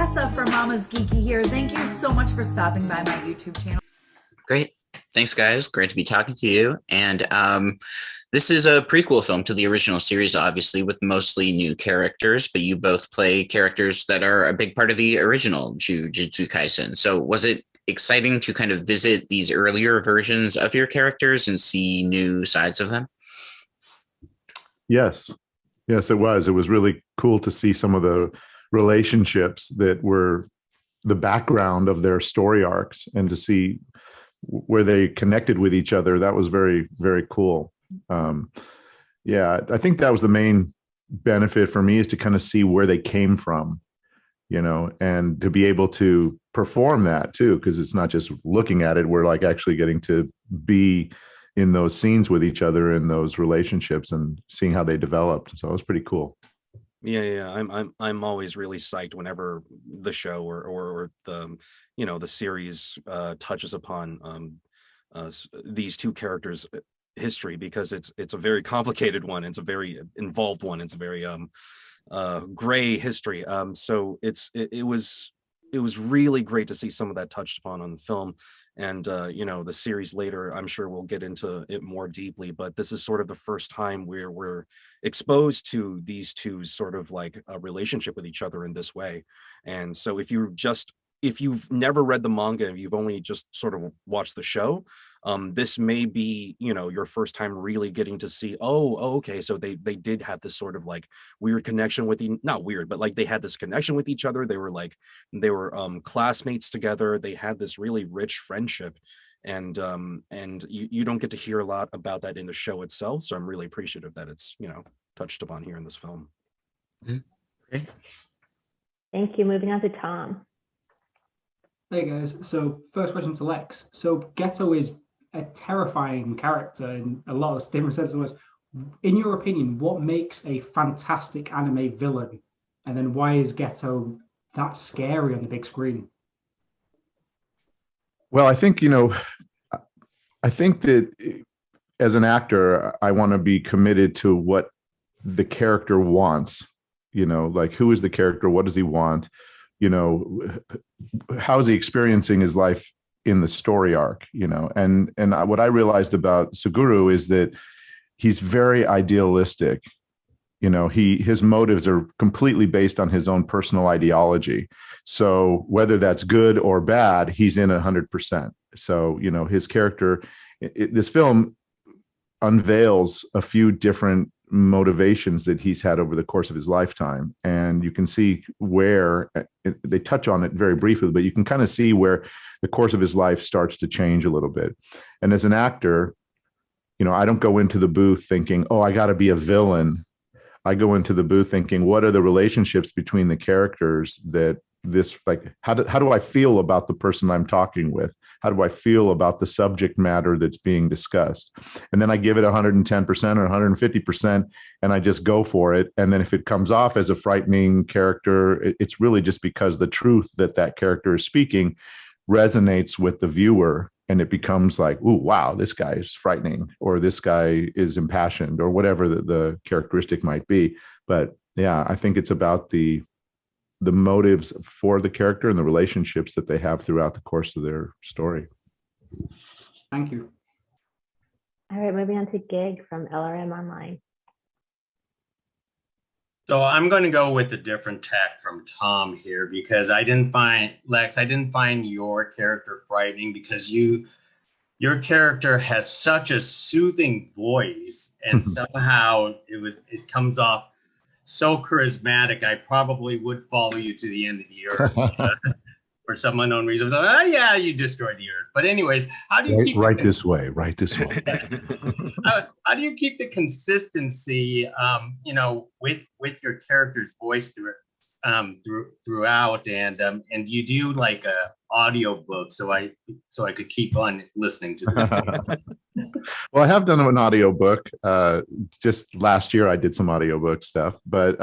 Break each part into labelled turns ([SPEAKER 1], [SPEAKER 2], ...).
[SPEAKER 1] Tessa from MamasGeeky here. Thank you so much for stopping by my YouTube channel.
[SPEAKER 2] Great. Thanks, guys. Great to be talking to you. And this is a prequel film to the original series, obviously, with mostly new characters, but you both play characters that are a big part of the original Jujutsu Kaisen. So was it exciting to kind of visit these earlier versions of your characters and see new sides of them?
[SPEAKER 3] Yes. Yes, it was. It was really cool to see some of the relationships that were the background of their story arcs and to see where they connected with each other. That was very, very cool. Yeah, I think that was the main benefit for me, is to kind of see where they came from, you know, and to be able to perform that too, because it's not just looking at it, we're like actually getting to be in those scenes with each other in those relationships and seeing how they developed. So it was pretty cool.
[SPEAKER 4] Yeah. I'm always really psyched whenever the show or the the series touches upon these two characters' history, because it's a very complicated one. It's a very involved one. It's a very gray history. So it was really great to see some of that touched upon on the film. And the series later, I'm sure we'll get into it more deeply, but this is sort of the first time where we're exposed to these two sort of like a relationship with each other in this way. And so if you've never read the manga and you've only just sort of watched the show, this may be, your first time really getting to see, okay, so they did have this sort of like weird connection with not weird, but like they had this connection with each other. They were classmates together. They had this really rich friendship, and you don't get to hear a lot about that in the show itself. So I'm really appreciative that it's touched upon here in this film.
[SPEAKER 2] Okay.
[SPEAKER 5] Thank you. Moving on to Tom.
[SPEAKER 6] Hey guys, so first question to Lex. So Geto is a terrifying character in a lot of different senses of words. In your opinion, what makes a fantastic anime villain? And then why is Geto that scary on the big screen?
[SPEAKER 3] Well, I think, I think that as an actor, I want to be committed to what the character wants, like who is the character? What does he want? How is he experiencing his life in the story arc, and what I realized about Suguru is that he's very idealistic. His motives are completely based on his own personal ideology. So whether that's good or bad, he's in 100%. So, his character, this film unveils a few different motivations that he's had over the course of his lifetime, and you can see where they touch on it very briefly, but you can kind of see where the course of his life starts to change a little bit. And as an actor, I don't go into the booth thinking, oh, I got to be a villain. I go into the booth thinking, what are the relationships between the characters that how do I feel about the person I'm talking with? How do I feel about the subject matter that's being discussed? And then I give it 110% or 150%, and I just go for it. And then if it comes off as a frightening character, it's really just because the truth that character is speaking resonates with the viewer, and it becomes like, ooh, wow, this guy is frightening, or this guy is impassioned, or whatever the characteristic might be. But yeah, I think it's about the motives for the character and the relationships that they have throughout the course of their story.
[SPEAKER 6] Thank you.
[SPEAKER 5] All right, moving on to Gig from LRM Online.
[SPEAKER 7] So I'm going to go with a different tack from Tom here, because I didn't find your character frightening, because your character has such a soothing voice, and somehow it comes off so charismatic. I probably would follow you to the end of the earth for some unknown reason. So, yeah, you destroyed the earth. But anyways, how do you keep
[SPEAKER 3] right this way?
[SPEAKER 7] How do you keep the consistency, with your character's voice throughout, and you do like a audio book, so I could keep on listening to this.
[SPEAKER 3] Well, I have done an audio book. Just last year, I did some audiobook stuff, but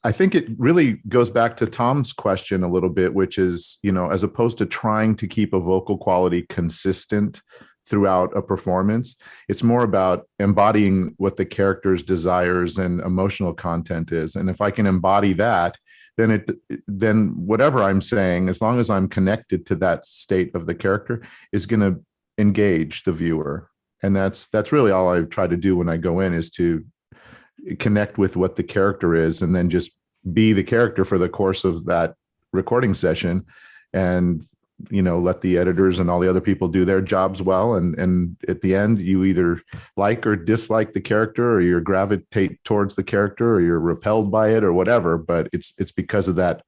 [SPEAKER 3] I think it really goes back to Tom's question a little bit, which is, as opposed to trying to keep a vocal quality consistent throughout a performance. It's more about embodying what the character's desires and emotional content is. And if I can embody that, then whatever I'm saying, as long as I'm connected to that state of the character, is going to engage the viewer. And that's really all I try to do when I go in, is to connect with what the character is, and then just be the character for the course of that recording session, and let the editors and all the other people do their jobs well, and at the end you either like or dislike the character, or you gravitate towards the character, or you're repelled by it, or whatever. But it's because of that,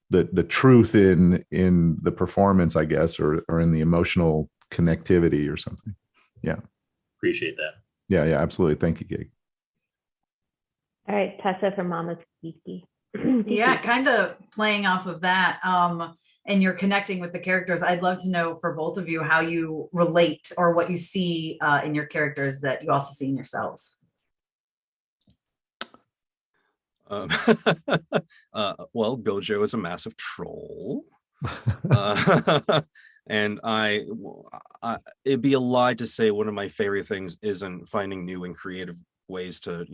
[SPEAKER 3] the truth in the performance, I guess, or in the emotional connectivity or something. Yeah,
[SPEAKER 7] appreciate that.
[SPEAKER 3] Yeah, absolutely. Thank you, Gig.
[SPEAKER 5] All right, Tessa from Mama's Geeky.
[SPEAKER 1] Yeah, kind of playing off of that, and you're connecting with the characters. I'd love to know for both of you how you relate, or what you see in your characters that you also see in yourselves.
[SPEAKER 4] Well, Gojo is a massive troll. And it'd be a lie to say one of my favorite things isn't finding new and creative ways to,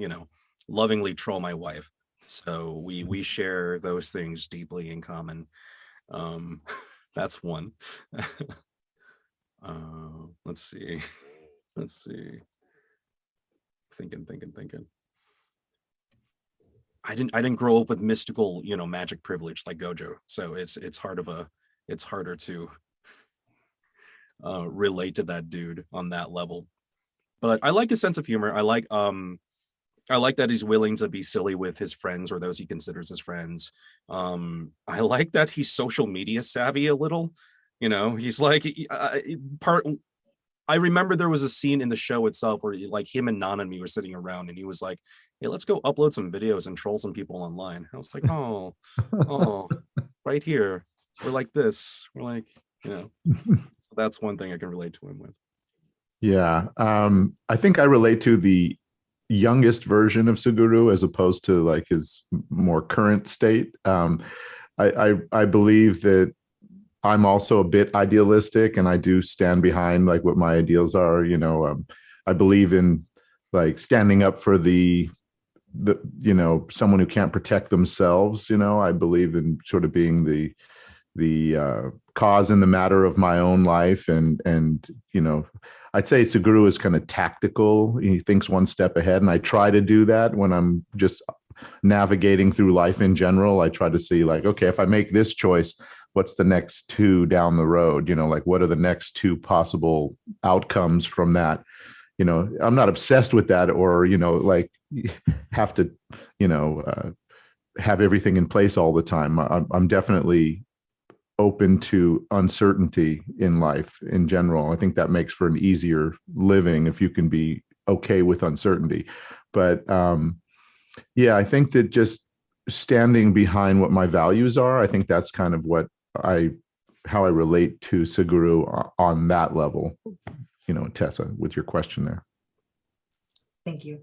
[SPEAKER 4] lovingly troll my wife. So we share those things deeply in common. That's one. Let's see. Thinking. I didn't grow up with mystical, magic privilege like Gojo. So it's harder to relate to that dude on that level. But I like his sense of humor. I like that he's willing to be silly with his friends, or those he considers his friends. I like that he's social media savvy a little. He's like I remember there was a scene in the show itself where like him and Nana and me were sitting around, and he was like, "Hey, let's go upload some videos and troll some people online." I was like, "Oh, right here. We're like this. We're like, So that's one thing I can relate to him with."
[SPEAKER 3] Yeah, I think I relate to the youngest version of Suguru as opposed to like his more current state. I believe that I'm also a bit idealistic, and I do stand behind like what my ideals are. I believe in like standing up for the someone who can't protect themselves. I believe in sort of being the cause in the matter of my own life, and I'd say Suguru is kind of tactical. He thinks one step ahead, and I try to do that when I'm just navigating through life in general. I try to see like, okay, if I make this choice, what's the next two down the road? Like what are the next two possible outcomes from that? I'm not obsessed with that, or like have to have everything in place all the time. I'm definitely open to uncertainty in life in general. I think that makes for an easier living if you can be okay with uncertainty. But I think that just standing behind what my values are, I think that's kind of how I relate to Suguru on that level. Tessa, with your question there.
[SPEAKER 1] Thank you.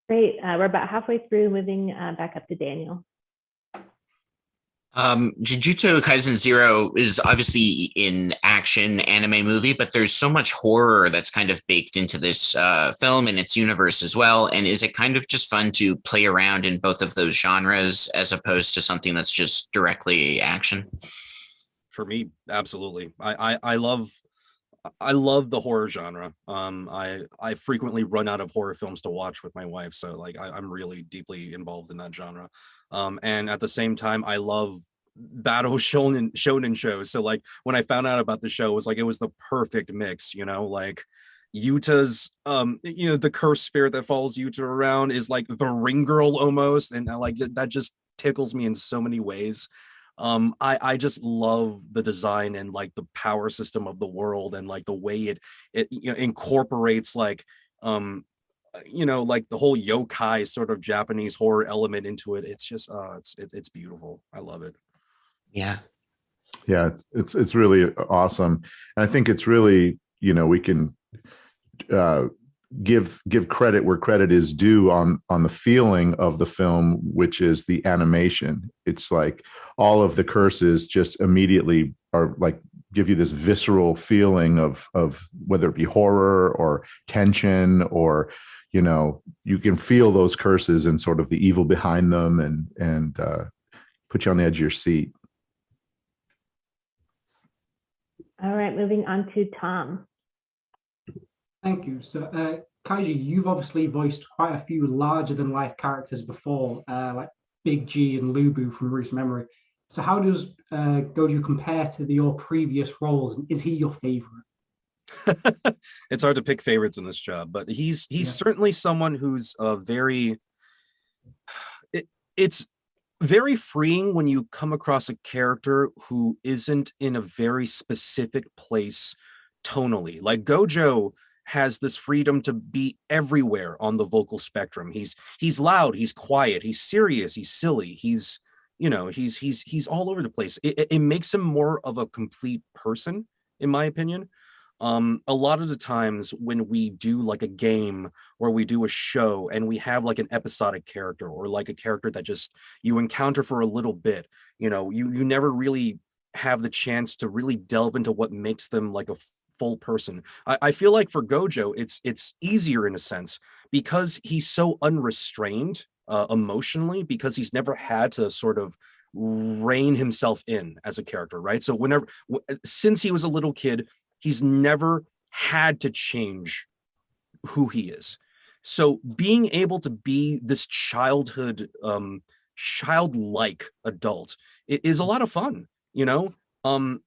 [SPEAKER 5] Great. We're about halfway through, moving back up to Daniel.
[SPEAKER 2] Jujutsu Kaisen 0 is obviously an action anime movie, but there's so much horror that's kind of baked into this film and its universe as well. And is it kind of just fun to play around in both of those genres as opposed to something that's just directly action?
[SPEAKER 4] For me, absolutely. I love the horror genre. I frequently run out of horror films to watch with my wife, so like I'm really deeply involved in that genre. And at the same time, I love battle shonen shows. So like when I found out about the show, it was the perfect mix. Like Yuta's the cursed spirit that follows Yuta around is like the ring girl almost, and like that just tickles me in so many ways. I just love the design and like the power system of the world, and like the way it incorporates like like the whole yokai sort of Japanese horror element into it. It's just it's beautiful. I love it.
[SPEAKER 2] Yeah
[SPEAKER 3] it's really awesome. And I think it's really we can give credit where credit is due on the feeling of the film, which is the animation. It's like all of the curses just immediately are like give you this visceral feeling of whether it be horror or tension, or you can feel those curses and sort of the evil behind them, and put you on the edge of your seat.
[SPEAKER 5] All right, moving on to Tom.
[SPEAKER 6] Thank you. So, Kaiji, you've obviously voiced quite a few larger than life characters before, like Big G and Lubu from recent memory. So, how does Gojo compare to your previous roles? And is he your favorite?
[SPEAKER 4] It's hard to pick favorites in this job, but he's certainly someone who's it's very freeing when you come across a character who isn't in a very specific place tonally. Like Gojo has this freedom to be everywhere on the vocal spectrum. He's loud, he's quiet, he's serious, he's silly, he's all over the place. It makes him more of a complete person, in my opinion. A lot of the times when we do like a game or we do a show and we have like an episodic character or like a character that just you encounter for a little bit, you never really have the chance to really delve into what makes them like a full person. I feel like for Gojo, it's easier in a sense because he's so unrestrained emotionally, because he's never had to sort of rein himself in as a character, right? So since he was a little kid, he's never had to change who he is. So being able to be this childlike adult is a lot of fun, a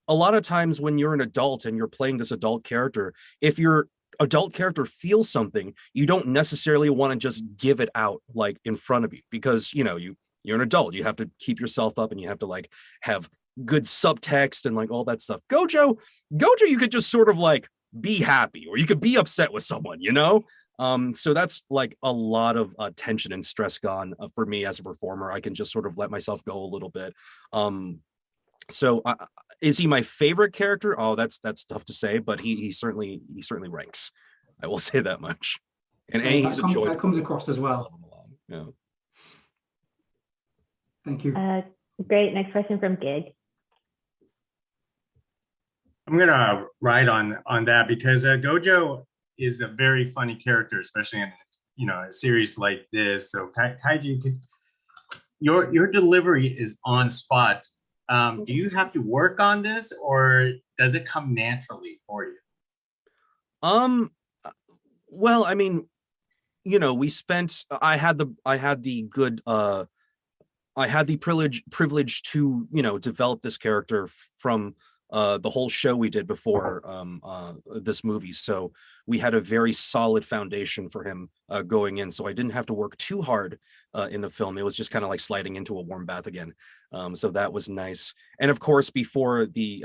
[SPEAKER 4] lot of times when you're an adult and you're playing this adult character, if your adult character feels something, you don't necessarily want to just give it out like in front of you, because you're an adult, you have to keep yourself up and you have to like have good subtext and like all that stuff. Gojo, you could just sort of like be happy, or you could be upset with someone, so that's like a lot of tension and stress gone for me as a performer. I can just sort of let myself go a little bit. So is he my favorite character? Oh, that's tough to say, but he certainly ranks. I will say that much. And he's a joy.
[SPEAKER 6] That comes across as well.
[SPEAKER 4] Yeah.
[SPEAKER 6] Thank you.
[SPEAKER 5] Great. Next question from Gig.
[SPEAKER 7] I'm gonna ride on that because Gojo is a very funny character, especially in a series like this. So Kaiji, your delivery is on spot. Do you have to work on this, or does it come naturally for you?
[SPEAKER 4] Well, I mean, I had the privilege to develop this character from the whole show we did before this movie. So we had a very solid foundation for him going in. So I didn't have to work too hard in the film. It was just kind of like sliding into a warm bath again. So that was nice. And of course, before the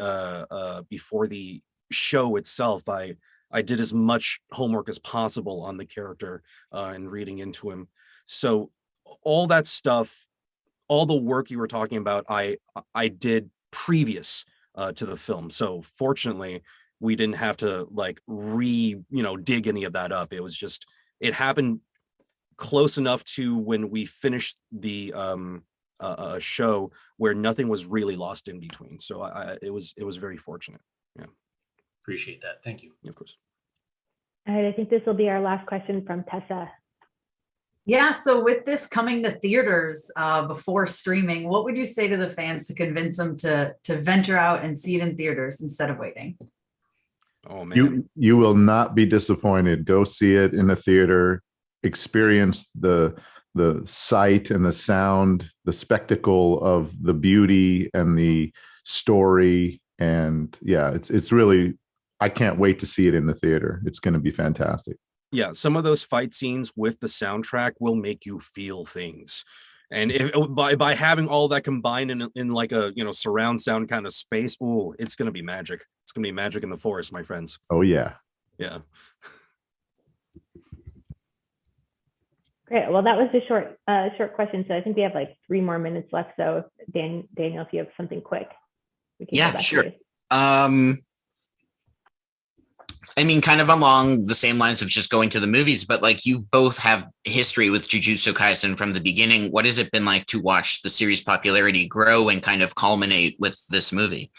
[SPEAKER 4] show itself, I did as much homework as possible on the character and reading into him. So all that stuff, all the work you were talking about, I did previous to the film. So fortunately, we didn't have to like dig any of that up. It was just, it happened close enough to when we finished the show where nothing was really lost in between. So it was very fortunate. Yeah.
[SPEAKER 7] Appreciate that. Thank you.
[SPEAKER 4] Of course.
[SPEAKER 5] All right, I think this will be our last question from Tessa.
[SPEAKER 1] Yeah, so with this coming to theaters before streaming, what would you say to the fans to convince them to venture out and see it in theaters instead of waiting?
[SPEAKER 4] Oh man,
[SPEAKER 3] you will not be disappointed. Go see it in a theater. Experience the sight and the sound, the spectacle of the beauty and the story, and yeah, it's really. I can't wait to see it in the theater. It's going to be fantastic.
[SPEAKER 4] Yeah, some of those fight scenes with the soundtrack will make you feel things, and by having all that combined in like a surround sound kind of space, oh, it's gonna be magic. It's gonna be magic in the forest, my friends.
[SPEAKER 3] Oh yeah,
[SPEAKER 4] yeah.
[SPEAKER 5] Great. Well, that was a short question, so I think we have like 3 more minutes left. So Daniel, if you have something quick, we can go back
[SPEAKER 2] sure.
[SPEAKER 5] to you.
[SPEAKER 2] I mean, kind of along the same lines of just going to the movies, but like you both have history with Jujutsu Kaisen from the beginning. What has it been like to watch the series' popularity grow and kind of culminate with this movie?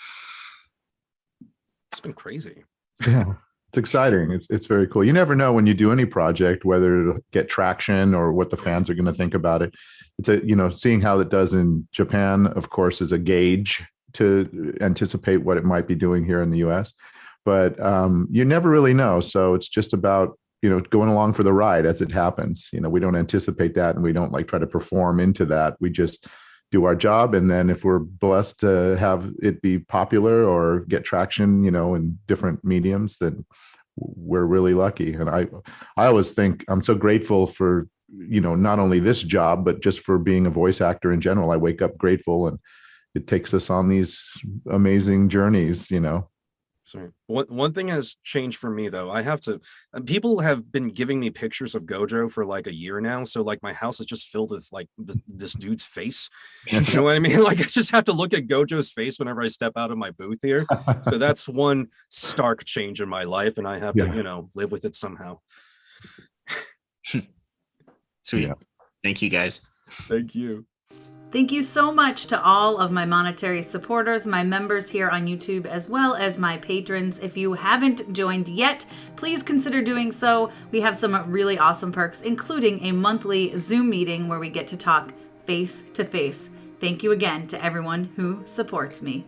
[SPEAKER 4] It's been crazy.
[SPEAKER 3] Yeah, it's exciting. It's very cool. You never know when you do any project whether it'll get traction or what the fans are going to think about it. It's seeing how it does in Japan, of course, is a gauge to anticipate what it might be doing here in the US. But you never really know. So it's just about going along for the ride as it happens. We don't anticipate that, and we don't try to perform into that. We just do our job, and then if we're blessed to have it be popular or get traction, in different mediums, then we're really lucky. And I always think I'm so grateful for not only this job, but just for being a voice actor in general. I wake up grateful, and it takes us on these amazing journeys.
[SPEAKER 4] Sorry. One thing has changed for me though. I have to. People have been giving me pictures of Gojo for like a year now, so like my house is just filled with like this dude's face. You know what I mean? Like I just have to look at Gojo's face whenever I step out of my booth here. So that's one stark change in my life, and I have to live with it somehow.
[SPEAKER 2] Sweet.
[SPEAKER 3] Yeah.
[SPEAKER 2] Thank you, guys.
[SPEAKER 4] Thank you.
[SPEAKER 1] Thank you so much to all of my monetary supporters, my members here on YouTube, as well as my patrons. If you haven't joined yet, please consider doing so. We have some really awesome perks, including a monthly Zoom meeting where we get to talk face to face. Thank you again to everyone who supports me.